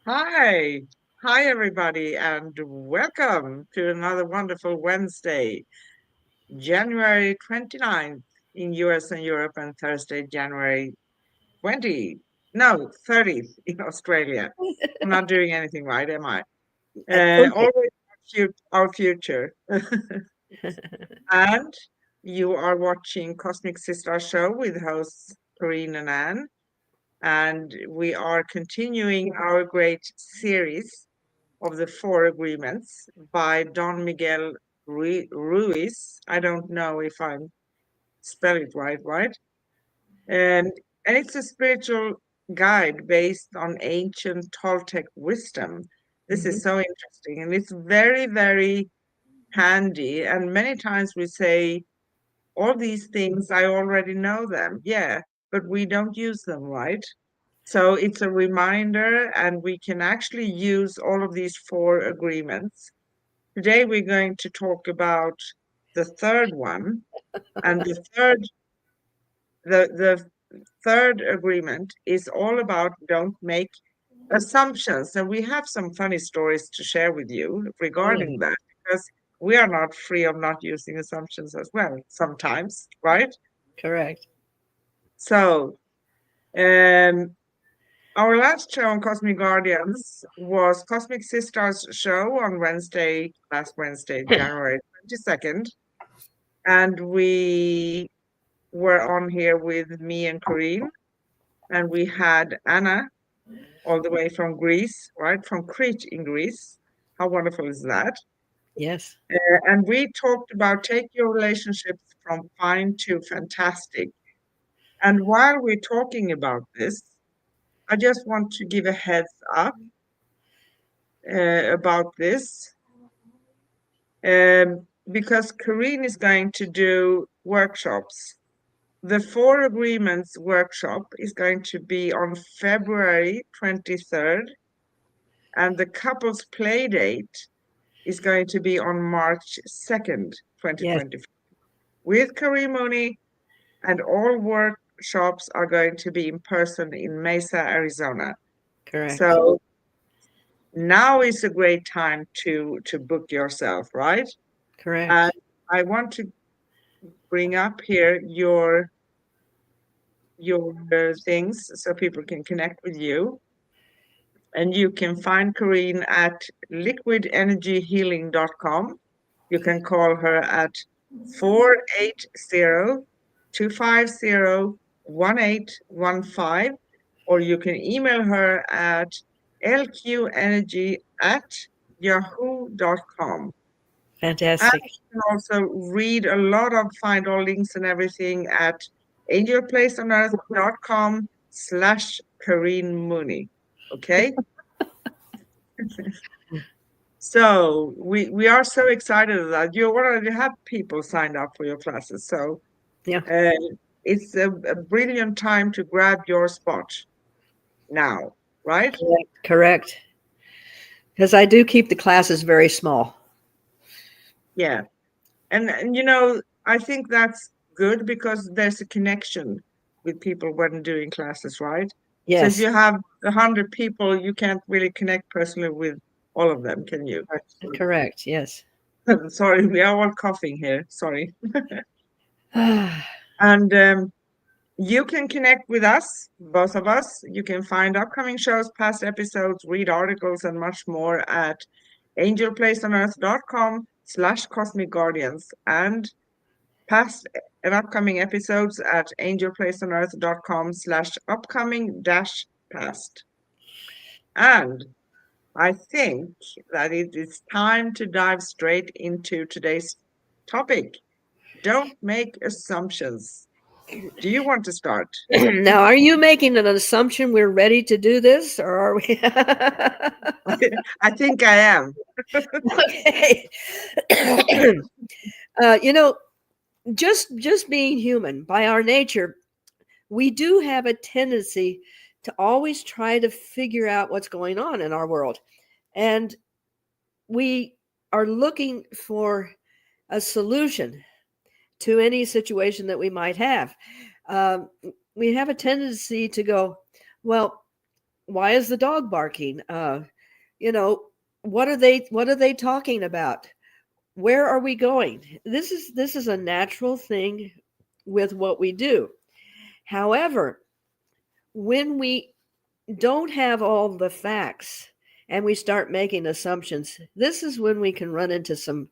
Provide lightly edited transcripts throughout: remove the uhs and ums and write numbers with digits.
Hi. Hi, everybody, and welcome to another wonderful Wednesday, January 29th in US and Europe, and Thursday, January 30th in Australia. I'm not doing anything right, am I? Perfect. Always our future. And you are watching Cosmic Sis-Stars Show with hosts Corinne and Anne. And we are continuing our great series of the Four Agreements by Don Miguel Ruiz. I don't know if I'm spelling it right? And and it's a spiritual guide based on ancient Toltec wisdom. This Mhm. is so interesting, and it's very, very handy. And many times we say, all these things, I already know them. Yeah, but we don't use them, right? So it's a reminder, and we can actually use all of these four agreements. Today we're going to talk about the third one, and the third agreement is all about don't make assumptions. And we have some funny stories to share with you Oh, yeah. regarding that because we are not free of not using assumptions as well sometimes, right? Correct. So, um, our last show on Cosmic Guardians was Cosmic Sisters show on last Wednesday, January 22nd. And we were on here with me and Corinne, and we had Anna all the way from Greece, right? From Crete in Greece. How wonderful is that? Yes. And we talked about take your relationships from fine to fantastic. And while we're talking about this, I just want to give a heads up about this because Corinne is going to do workshops. The Four Agreements workshop is going to be on February 23rd, and the couples play date is going to be on March 2nd, Yes. 2024, with Corinne Mooney, and all workshops are going to be in person in Mesa, Arizona. Correct. So now is a great time to book yourself, right? And Correct. I want to bring up here your things so people can connect with you. And you can find Corinne at liquidenergyhealing.com. You can call her at 480-250-1815, or you can email her at lqenergy@yahoo.com. And Fantastic. you can also find all links and everything at angelplaceonearth.com/Corinne Mooney. Okay? So we are so excited that you already have people signed up for your classes. So Yeah. uh, it's a brilliant time to grab your spot now, right? Correct. Correct. Because I do keep the classes very small. Yeah. And I think that's good because there's a connection with people when doing classes, right? So if Yes. you have 100 people, you can't really connect personally with all of them, can you? Correct. Yes. Sorry, we are all coughing here. Sorry. And you can connect with us, both of us. You can find upcoming shows, past episodes, read articles, and much more at angelplaceonearth.com/cosmic guardians, and past and upcoming episodes at angelplaceonearth.com/upcoming dash past. And I think that it is time to dive straight into today's topic. Don't make assumptions. Do you want to start? Now, are you making an assumption we're ready to do this, or are we? I think I am. Okay. uh, you know, just being human by our nature, we do have a tendency to always try to figure out what's going on in our world. And we are looking for a solution to any situation that we might have. Um, we have a tendency to go, well, why is the dog barking? You know, what are they talking about? Where are we going? This is a natural thing with what we do. However, when we don't have all the facts and we start making assumptions, this is when we can run into some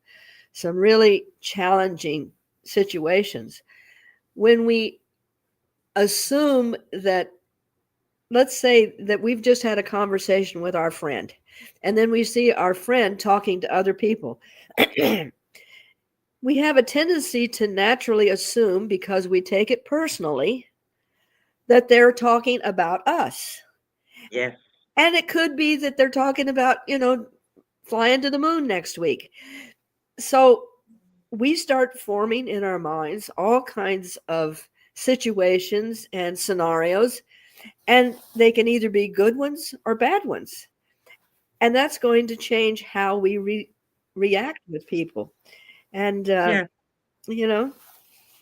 really challenging situations. When we assume that, let's say that we've just had a conversation with our friend, and then we see our friend talking to other people. We have a tendency to naturally assume, because we take it personally, that they're talking about us. Yes. And it could be that they're talking about, flying to the moon next week. So we start forming in our minds all kinds of situations and scenarios, and they can either be good ones or bad ones. And that's going to change how we react with people. And, Yeah, you know,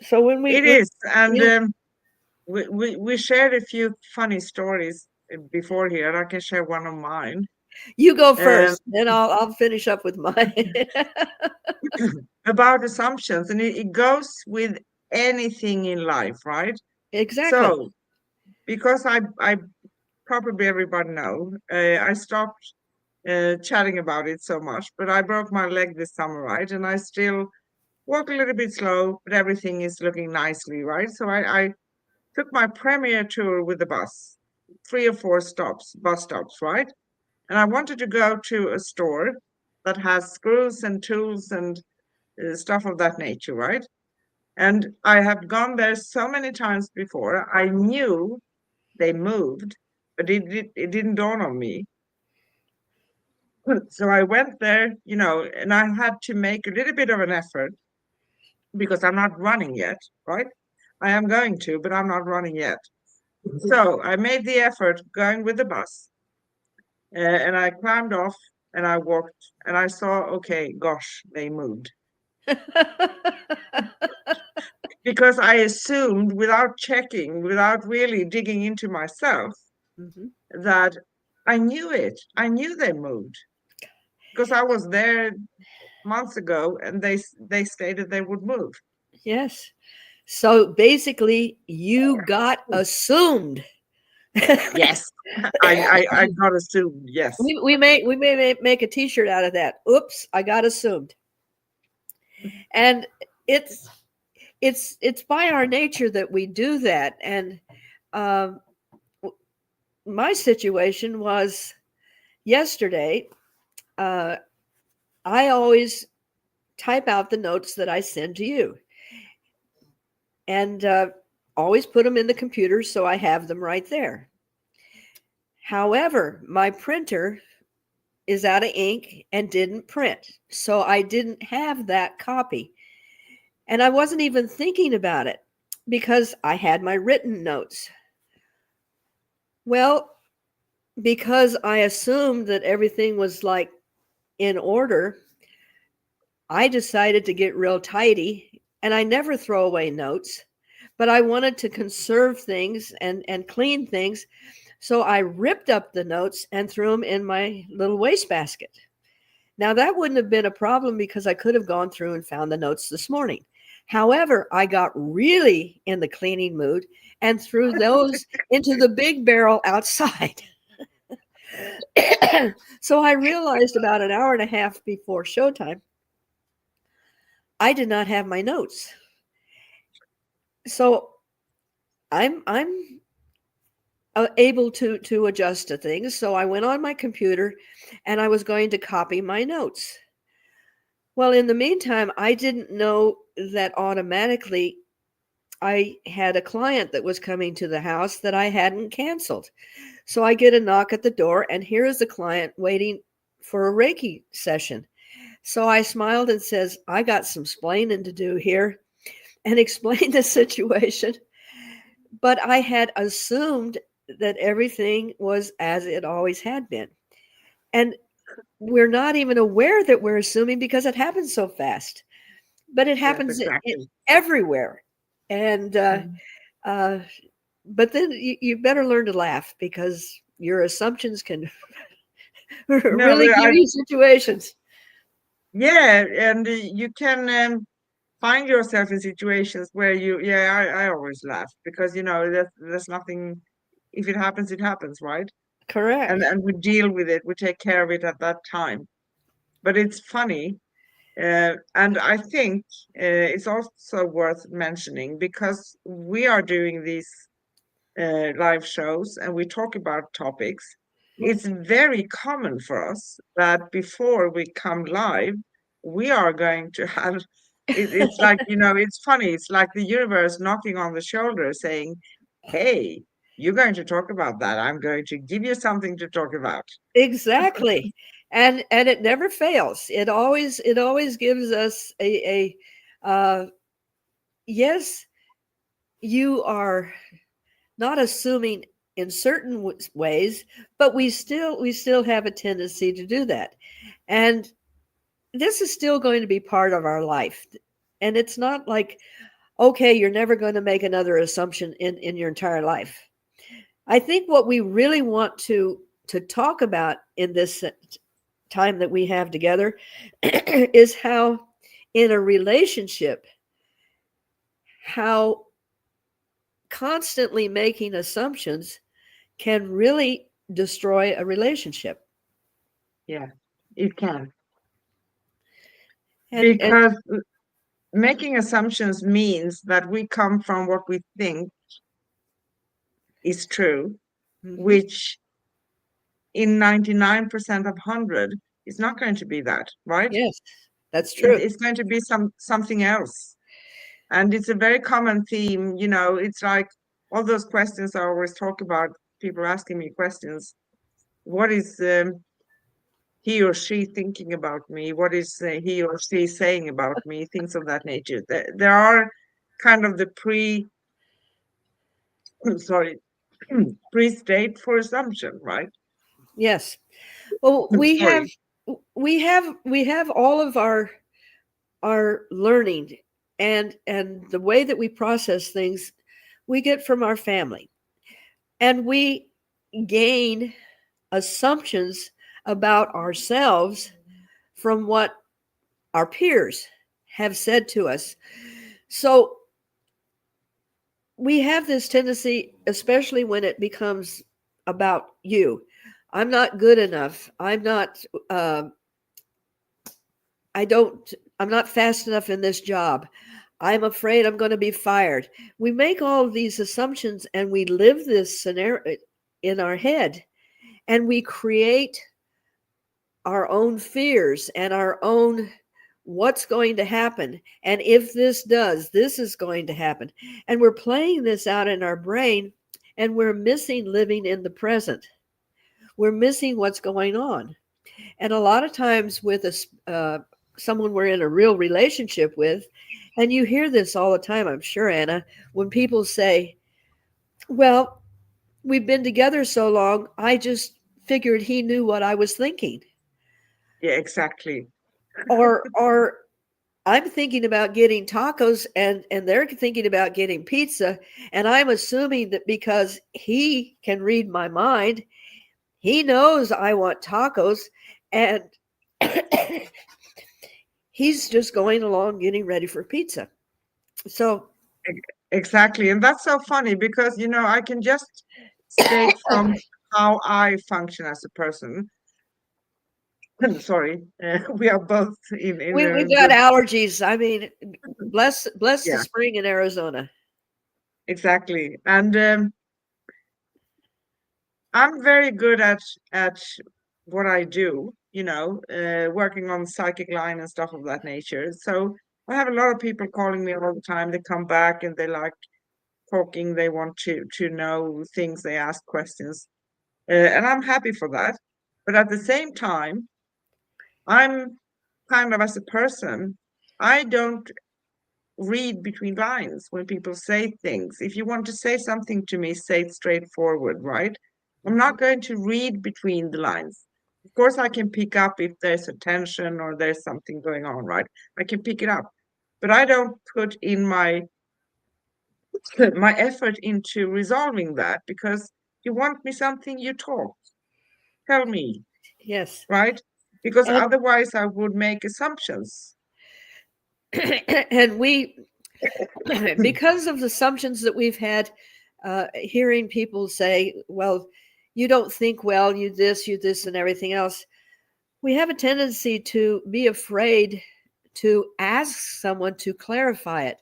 so when it when is. And yeah, we shared a few funny stories before here, and I can share one of mine. you go Um, first, then I'll finish up with mine. about assumptions, and it goes with anything in life, right? Exactly. So, because I probably everybody know, I stopped chatting about it so much, but I broke my leg this summer, right? And I still walk a little bit slow, but everything is looking nicely, right? So I took my premiere tour with the bus, 3 or 4 stops, bus stops, right? And I wanted to go to a store that has screws and tools and stuff of that nature, right? And I have gone there so many times before. I knew they moved, but it didn't dawn on me. So I went there, and I had to make a little bit of an effort because I'm not running yet, right? I am going to, but I'm not running yet. So I made the effort going with the bus, and I climbed off and I walked and I saw, okay, gosh, they moved. Because I assumed without checking, without really digging into myself, Mhm. that I knew it. I knew they moved because I was there months ago and they stated they would move. Yes. So basically, you got assumed. Yes. I got assumed, yes. We may make a T-shirt out of that. Oops, I got assumed. And it's it's by our nature that we do that. And um, my situation was yesterday. Uh, I always type out the notes that I send to you, and always put them in the computer so I have them right there. However, my printer is out of ink and didn't print. So I didn't have that copy. And I wasn't even thinking about it because I had my written notes. Well, because I assumed that everything was like in order, I decided to get real tidy, and I never throw away notes, but I wanted to conserve things and clean things. So I ripped up the notes and threw them in my little wastebasket. Now, that wouldn't have been a problem because I could have gone through and found the notes this morning. However, I got really in the cleaning mood and threw those into the big barrel outside. So I realized about an hour and a half before showtime, I did not have my notes. So I'm able to adjust to things. So I went on my computer and I was going to copy my notes. Well, in the meantime, I didn't know that automatically I had a client that was coming to the house that I hadn't canceled. So I get a knock at the door, and here is the client waiting for a Reiki session. So I smiled and says, I got some splaining to do here, and explained the situation. But I had assumed that everything was as it always had been. And we're not even aware that we're assuming because it happens so fast. But it Yes, happens exactly. everywhere. And Mhm. uh, but then you better learn to laugh because your assumptions can No, really give you situations. yeah, and you can find yourself in situations where I always laugh because there's nothing. If it happens, it happens, right? Correct. And we deal with it, we take care of it at that time. But it's funny, and I think it's also worth mentioning because we are doing these live shows and we talk about topics. It's very common for us that before we come live, we are going to have it's like, it's funny. It's like the universe knocking on the shoulder saying, hey, you're going to talk about that. I'm going to give you something to talk about. Exactly. And it never fails. It always gives us a yes, you are not assuming in certain ways, but we still have a tendency to do that. And this is still going to be part of our life. And it's not like, okay, you're never going to make another assumption in your entire life. I think what we really want to talk about in this time that we have together is how in a relationship, how constantly making assumptions can really destroy a relationship. Yeah, it can. And Because making assumptions means that we come from what we think is true, mhm, which in 99% of 100 is not going to be that, right? yes, that's true. It's going to be something else. And it's a very common theme, it's like all those questions I always talk about, people asking me questions. What is he or she thinking about me? What is he or she saying about me? Things of that nature. There are kind of the sorry, pre-state for assumption, right? Yes. Well, we have Sorry. we have all of our learning and the way that we process things we get from our family. And we gain assumptions about ourselves from what our peers have said to us. So we have this tendency, especially when it becomes about you. I'm not good enough. I don't, I'm not fast enough in this job. I'm afraid I'm going to be fired. We make all of these assumptions and we live this scenario in our head and we create our own fears and our own what's going to happen. And if this does, this is going to happen. And we're playing this out in our brain and we're missing living in the present. We're missing what's going on. And a lot of times with someone we're in a real relationship with, and you hear this all the time, I'm sure, Anna, when people say, well, we've been together so long, I just figured he knew what I was thinking. Yeah, exactly. Or I'm thinking about getting tacos and they're thinking about getting pizza, and I'm assuming that because he can read my mind, he knows I want tacos, and he's just going along getting ready for pizza. So, Exactly. And that's so funny because, I can just state from how I function as a person. Sorry, we are both in a we've got good, allergies. I mean, bless the yeah, spring in Arizona. exactly. And I'm very good at what I do, working on psychic line and stuff of that nature. So I have a lot of people calling me all the time. They come back and they like talking. They want to know things. They ask questions, and I'm happy for that. But at the same time, I'm kind of as a person, I don't read between lines when people say things. If you want to say something to me, say it straightforward, right? I'm not going to read between the lines. Of course, I can pick up if there's a tension or there's something going on, right? I can pick it up, but I don't put in my effort into resolving that because You want me something, you talk. Tell me, Yes. right? Because And otherwise I would make assumptions. and we, because of the assumptions that we've had, hearing people say, well, you don't think well, you this, and everything else, we have a tendency to be afraid to ask someone to clarify it.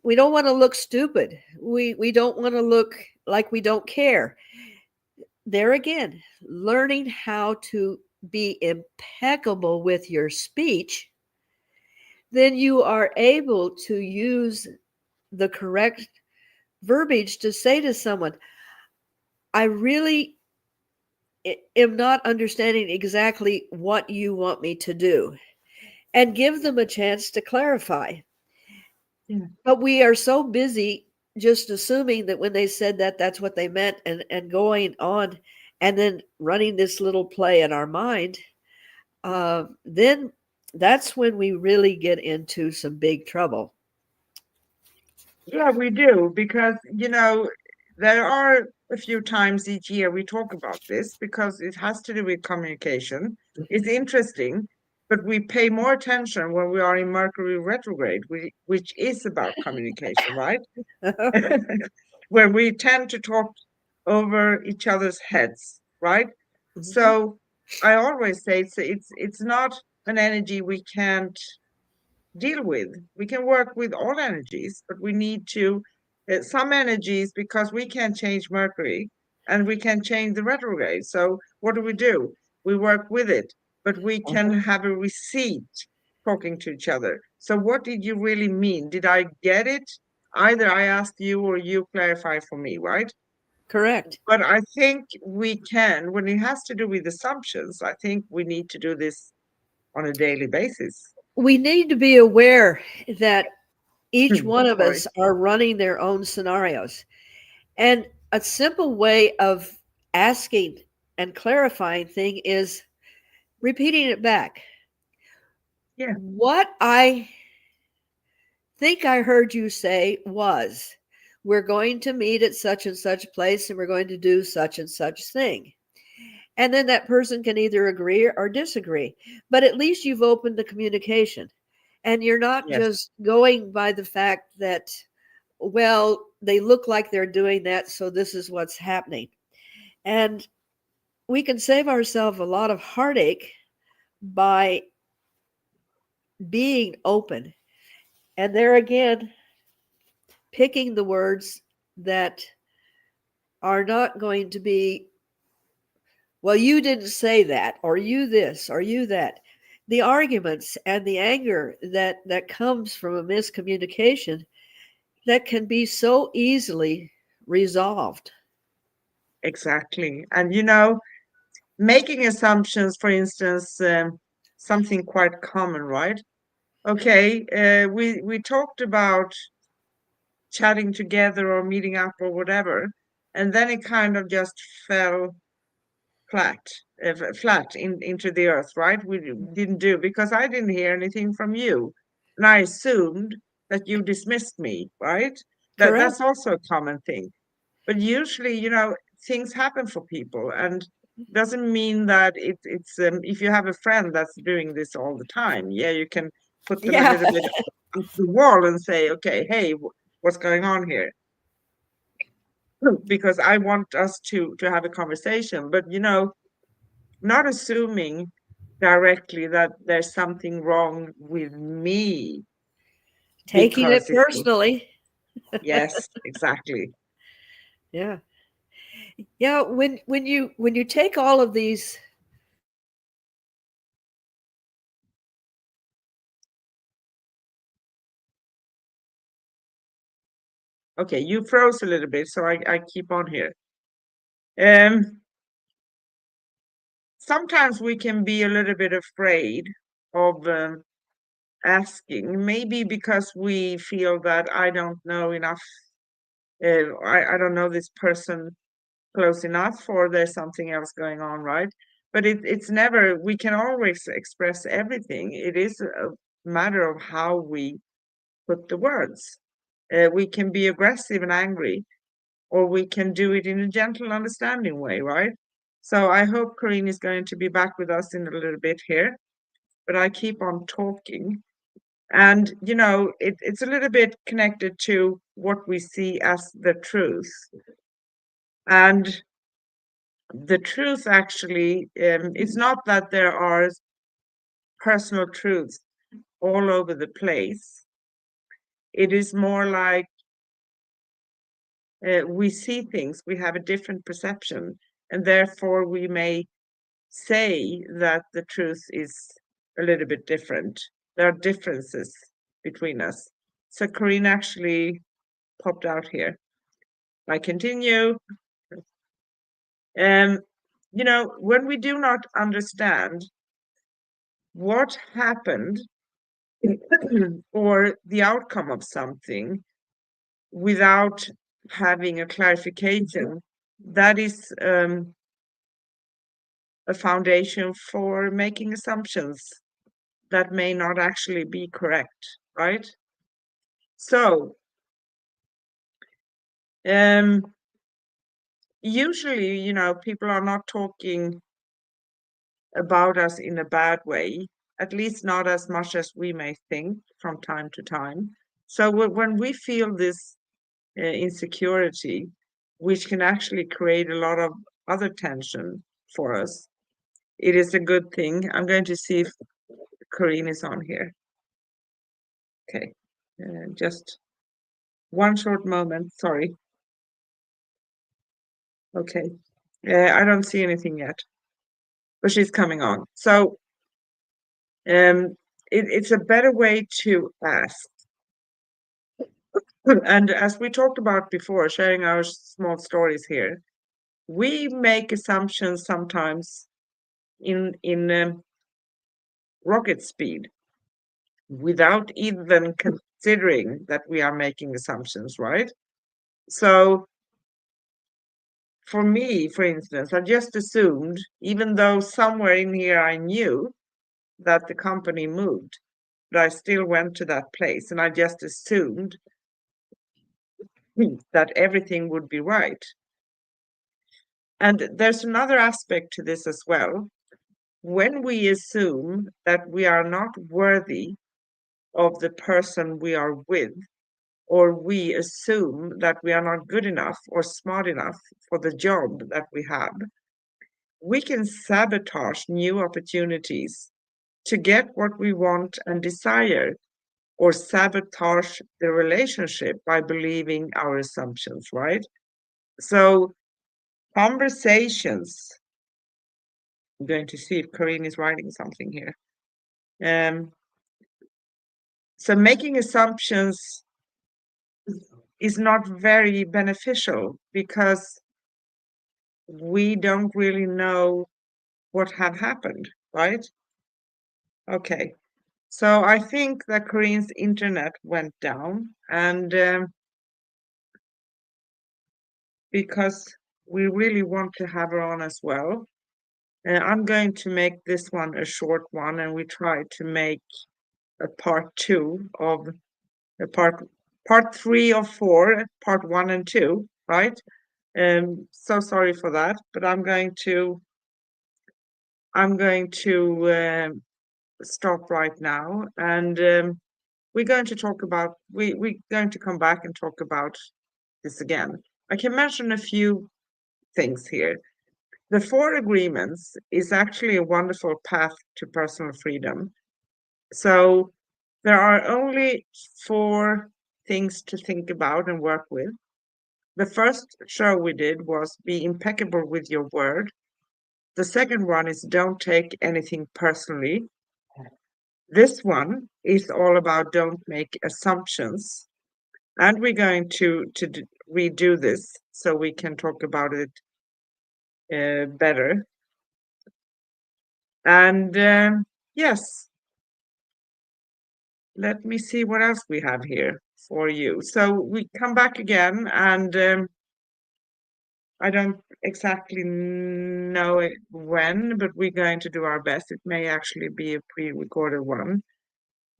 We don't want to look stupid. We don't want to look like we don't care. There again, learning how to be impeccable with your speech, then you are able to use the correct verbiage to say to someone, I really am not understanding exactly what you want me to do, and give them a chance to clarify. Yeah. But we are so busy just assuming that when they said that, that's what they meant, and going on and then running this little play in our mind. Then that's when we really get into some big trouble. Yeah, we do, because, there are a few times each year we talk about this because it has to do with communication. It's interesting, but we pay more attention when we are in Mercury retrograde, which is about communication, right? Where we tend to talk over each other's heads, right? Mhm. So I always say it's not an energy we can't deal with. We can work with all energies, but we need to, some energies, because we can change Mercury and we can change the retrograde. So what do? We work with it, but we can have a receipt talking to each other. So what did you really mean? Did I get it? Either I asked you or you clarify for me, right? Correct. But I think we can, when it has to do with assumptions, I think we need to do this on a daily basis. We need to be aware that each one of Sorry. us are running their own scenarios. And a simple way of asking and clarifying thing is repeating it back. Yeah. What I think I heard you say was, we're going to meet at such and such place and we're going to do such and such thing. And then that person can either agree or disagree, but at least you've opened the communication. And you're not Yes. just going by the fact that, well, they look like they're doing that, so this is what's happening. And we can save ourselves a lot of heartache by being open. And there again, picking the words that are not going to be, well, you didn't say that, or you this, or you that. The arguments and the anger that comes from a miscommunication that can be so easily resolved. Exactly. And making assumptions, for instance, something quite common, right? Okay, we talked about chatting together or meeting up or whatever, and then it kind of just fell flat, flat into the earth, right? We didn't do, because I didn't hear anything from you, and I assumed that you dismissed me, right? Correct. That's also a common thing. But usually, things happen for people, and doesn't mean that it's if you have a friend that's doing this all the time, yeah, you can put them a Yeah. little bit up the wall and say, okay, hey, what's going on here? Because I want us to have a conversation, but not assuming directly that there's something wrong with me Taking it because it was, personally. yes, exactly. Yeah. Yeah, when you take all of these, Okay, you froze a little bit, so I keep on here. Um, Sometimes we can be a little bit afraid of asking, maybe because we feel that I don't know enough. I don't know this person close enough, or there's something else going on, right? But it's never, we can always express everything. It is a matter of how we put the words. We can be aggressive and angry, or we can do it in a gentle, understanding way, right? So I hope Corinne is going to be back with us in a little bit here, but I keep on talking. And, it's a little bit connected to what we see as the truth. And the truth actually, it's not that there are personal truths all over the place. It is more like we see things, we have a different perception, and therefore we may say that the truth is a little bit different. There are differences between us. So Corinne actually popped out here. I continue. When we do not understand what happened or the outcome of something without having a clarification, that is a foundation for making assumptions that may not actually be correct, right? So, usually, people are not talking about us in a bad way, at least not as much as we may think from time to time. So when we feel this insecurity, which can actually create a lot of other tension for us, it is a good thing. I'm going to see if Corinne is on here. Okay, just one short moment, sorry. Okay, I don't see anything yet, but she's coming on. So it's a better way to ask. And as we talked about before, sharing our small stories here, we make assumptions sometimes in rocket speed without even considering that we are making assumptions, right? So for me, for instance, I just assumed, even though somewhere in here I knew that the company moved, but I still went to that place and I just assumed that everything would be right. And there's another aspect to this as well. When we assume that we are not worthy of the person we are with, or we assume that we are not good enough or smart enough for the job that we have, we can sabotage new opportunities to get what we want and desire, or sabotage the relationship by believing our assumptions, right? So, conversations. I'm going to see if Corinne is writing something here. So, making assumptions is not very beneficial because we don't really know what had happened, right? Okay. So I think that Corinne's internet went down, and because we really want to have her on as well, I'm going to make this one a short one, and we try to make a part two of a part three of four, part one and two, right? So sorry for that, but I'm going to stop right now, and we're going to talk about we're going to come back and talk about this again. I can mention a few things here. The four agreements is actually a wonderful path to personal freedom. So there are only four things to think about and work with. The first show we did was be impeccable with your word. The second one is don't take anything personally. This one is all about don't make assumptions. And we're going to redo this so we can talk about it better. And yes, let me see what else we have here for you. So we come back again, and I don't exactly know when, but we're going to do our best. It may actually be a pre-recorded one,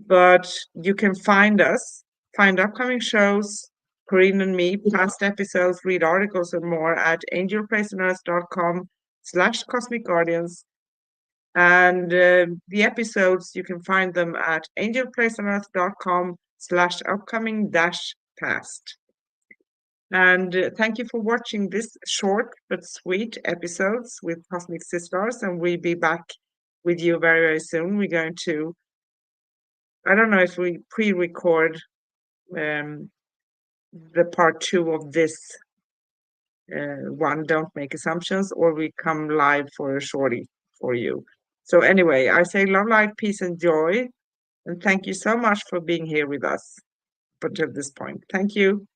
but you can find us, find upcoming shows, Corinne and me, past episodes, read articles and more at angelplaceonearth.com/cosmic guardians. And the episodes, you can find them at angelplaceonearth.com/upcoming-past. And thank you for watching this short but sweet episodes with Cosmic Sis-Stars. And we'll be back with you very, very soon. We're going to, I don't know if we pre-record the part 2 of this one, Don't Make Assumptions, or we come live for a shorty for you. So anyway, I say love, light, peace, and joy. And thank you so much for being here with us up until this point. Thank you.